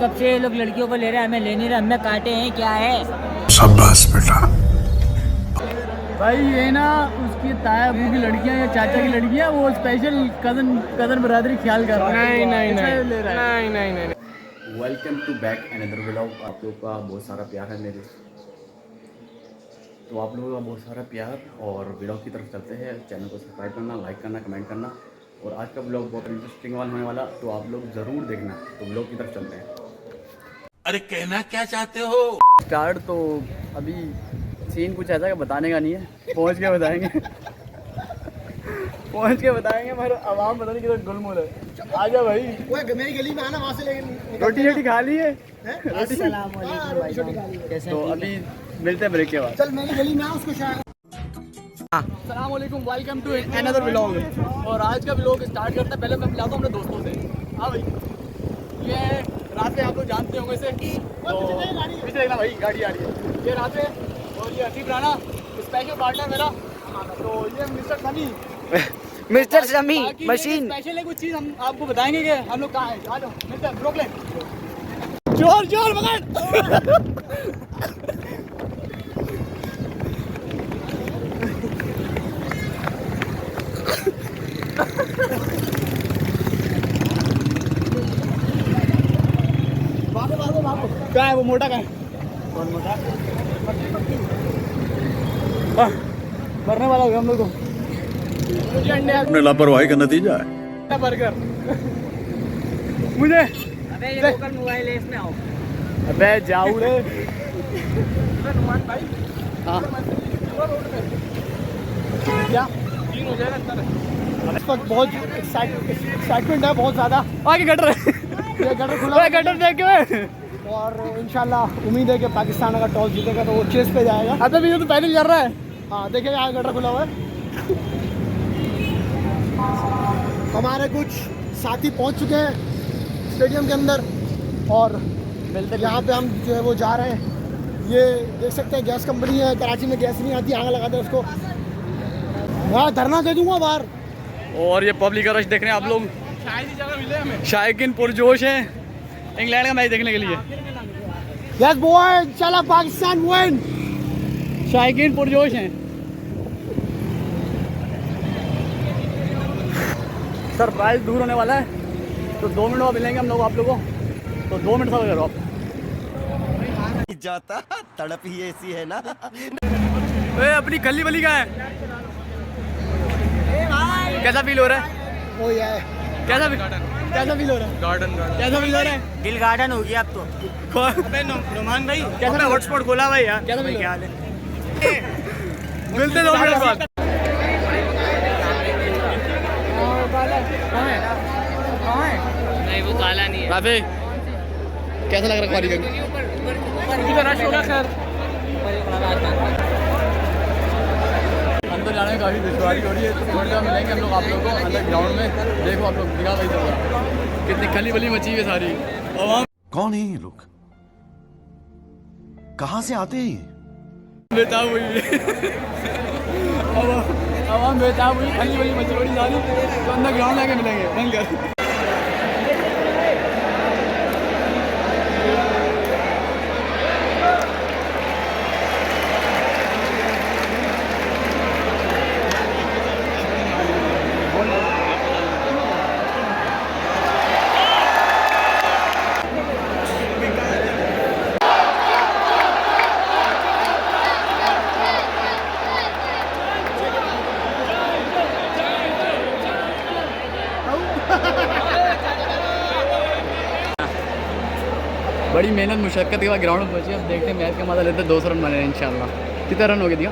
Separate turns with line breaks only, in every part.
कब से ये लोग लड़कियों को ले रहे हैं, हमें ले नहीं रहे, हमें काटे हैं, क्या है?
शाबाश बेटा।
भाई ये ना उसकी ताया अबू की लड़कियां या चाचा की लड़कियां, वो स्पेशल कजन बरादरी ख्याल कर रहा है। नहीं।
Welcome to back another vlog. आप लोगों का बहुत सारा प्यार है मेरे, तो आप लोगों का बहुत सारा प्यार और व्लॉग की तरफ चलते हैं। चैनल को सब्सक्राइब करना, लाइक करना, कमेंट करना। और आज का व्लॉग बहुत इंटरेस्टिंग होने वाला, तो आप लोग ज़रूर देखना। तो व्लॉग की तरफ चलते हैं।
अरे कहना क्या चाहते हो?
स्टार्ट तो अभी सीन कुछ ऐसा कि बताने का नहीं है, पहुंच के बताएंगे मगर आवाम पता नहीं किधर गुलमोल है। आजा भाई,
मेरी गली में आना, वहाँ से लेकिन
रोटी खा ली है।
अस्सलाम वालेकुम भाईजान, कैसे
तो
हैं?
अभी मिलते हैं ब्रेक के बाद।
चल मेरी गली में आ, उसको शायद।
अस्सलाम वालेकुम, वेलकम टू अनदर व्लॉग। और आज का व्लॉग स्टार्ट करते हैं। पहले मैं मिलाता हूँ अपने दोस्तों से। हाँ भाई, ये रात आप लोग जानते होंगे इसे, तो पीछे देखना भाई, गाड़ी आ रही है। ये रात और ये हसीब राना स्पेशल पार्टनर मेरा। तो ये मिस्टर समी,
मिस्टर शमी मशीन।
स्पेशल है कुछ चीज़ हम आपको बताएंगे कि हम लोग कहाँ हैं। आ जाओ, मिस्टर ब्रुकलिन। जोर पकड़। क्या है वो मोटा का है? कौन मोटा? मरने वाला हो गया हम लोग को। मुझे अंडे
अपने लापरवाही का नतीजा है।
बर्गर मुझे।
अबे ये लोकल मोबाइल है, इसमें आओ।
अबे जाऊ रे। हाँ क्या तीन हो जाएगा इस वक्त। बहुत एक्साइटमेंट है, बहुत ज़्यादा। आगे गटर है, ये गटर खुला है, गटर देख के। और इंशाल्लाह उम्मीद है कि पाकिस्तान अगर टॉस जीतेगा तो वो चेस पे जाएगा। अबे भी तो पहले चल रहा है। हाँ देखिए, यहाँ गटर खुला हुआ है। हमारे कुछ साथी पहुँच चुके हैं स्टेडियम के अंदर, और यहाँ पे हम जो है वो जा रहे हैं। ये देख सकते हैं गैस कंपनी है, कराची में गैस नहीं आती, आग लगाते हैं उसको। वहाँ धरना दे दूँगा बाहर। और ये पब्लिक रश देख रहे हैं आप लोग। शायकीन पुरजोश है इंग्लैंड का मैच देखने के लिए। यस बॉय, चला पाकिस्तान विन। शायकीन पुरजोश हैं। सरप्राइज दूर होने वाला है, तो 2 मिनट बाद मिलेंगे हम लोग आप लोगों को। तो 2 मिनट समय करो आप।
जाता तड़प ही ऐसी है ना।
अपनी गली वली का है। कैसा फील हो रहा है?
ओ यार,
कैसा फील हो रहा है? गार्डन कैसा फील हो रहा है?
दिल गार्डन हो गया अब तो।
अबे नुमान भाई, कैसा हॉटस्पॉट खोला भाई यार? कैसा क्या हाल है? मिलते 2 मिनट बाद।
नहीं वो काला नहीं है।
राफे कैसा लग रहा है? रश होगा खैर। अंदर जाने में काफ़ी दुश्वारी हो रही है, तो थोड़ी देर मिलेंगे हम लोग आप लोगों को अंदर ग्राउंड में। देखो आप लोग दिखा भाई सब कितनी खली बली मची है सारी। और
कौन है ये लोग? कहाँ से आते हैं ये?
बेताब हुई अब हम बेताब हुई, खली बली मची बड़ी सारी। तो अंदर ग्राउंड जाके मिलेंगे भयंकर। बड़ी मेहनत मुशक्क़त के बाद ग्राउंड में पहुंचे। अब देखते हैं मैच का मजा लेते हैं। 200 रन बने हैं इंशाल्लाह। कितने रन हो गए दिया?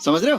समझ रहे हो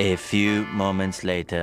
A few moments later.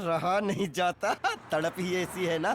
रहा नहीं जाता तड़प ही ऐसी है ना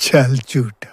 चल झूठा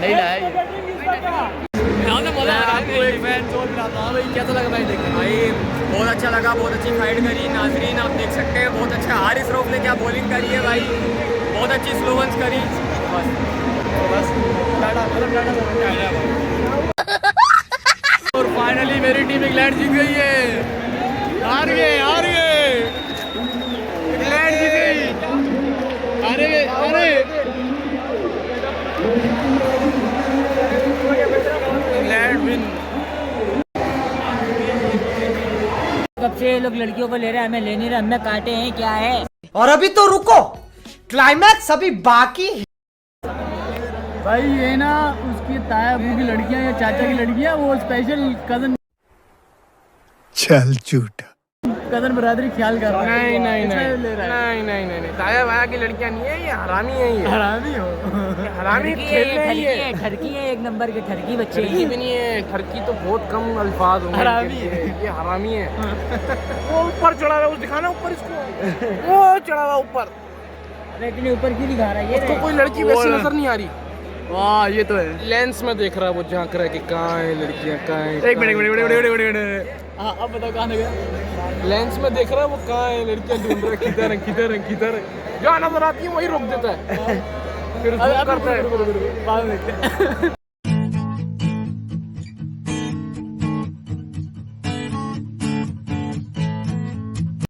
नहीं लाया ये आपको एक फैन जोन मिलाता हूँ भाई, कैसा लगा मैच देखने?
भाई बहुत अच्छा लगा, बहुत अच्छी फाइट करी नाजरीन, आप देख सकते हैं बहुत अच्छा हारिस रऊफ ने क्या बॉलिंग करी है भाई, बहुत अच्छी स्लोवंस करी बस
और फाइनली मेरी टीम इंग्लैंड जीत गई है। हार गए इंग्लैंड जीत गई। अरे इंग्लैंड विन। कब से ये लोग लड़कियों को ले रहे हैं, हमें ले नहीं रहे, हमें काटे हैं क्या है?
और अभी तो रुको, क्लाइमैक्स अभी बाकी है।
भाई ये ना उसकी ताया अबू की लड़कियां या चाचा की लड़कियां, वो स्पेशल कजन
चल झूठा।
बरादरी ख्याल कर रहा है।
नहीं ताया वाया की लड़कियां नहीं है, ये हरामी है, ये
हरामी हो।
हरामी खेल रही है,
ठरकी है, एक नंबर के ठरकी बच्चे
ठरकी भी नहीं है, ठरकी तो बहुत कम अल्फाज होंगे,
हरामी
है, ये हरामी है। वो ऊपर चढ़ा रहा है, दिखाना ऊपर इसको, वो चढ़ा रहा ऊपर,
अरे इतने ऊपर क्यों दिखा रहा है ये?
उसको कोई लड़की वैसी नजर नहीं आ रही।
वाह ये तो है।
लेंस में देख रहा है, वो झांक रहा है कि कहाँ है लड़कियाँ, कहाँ है।
एक मिनट हाँ अब बताओ कहाँ गया?
लेंस में देख रहा है वो कहाँ है लड़कियाँ ढूंढ रहा है, किधर है जहाँ नजर आती है वही रोक देता है, फिर zoom करता है।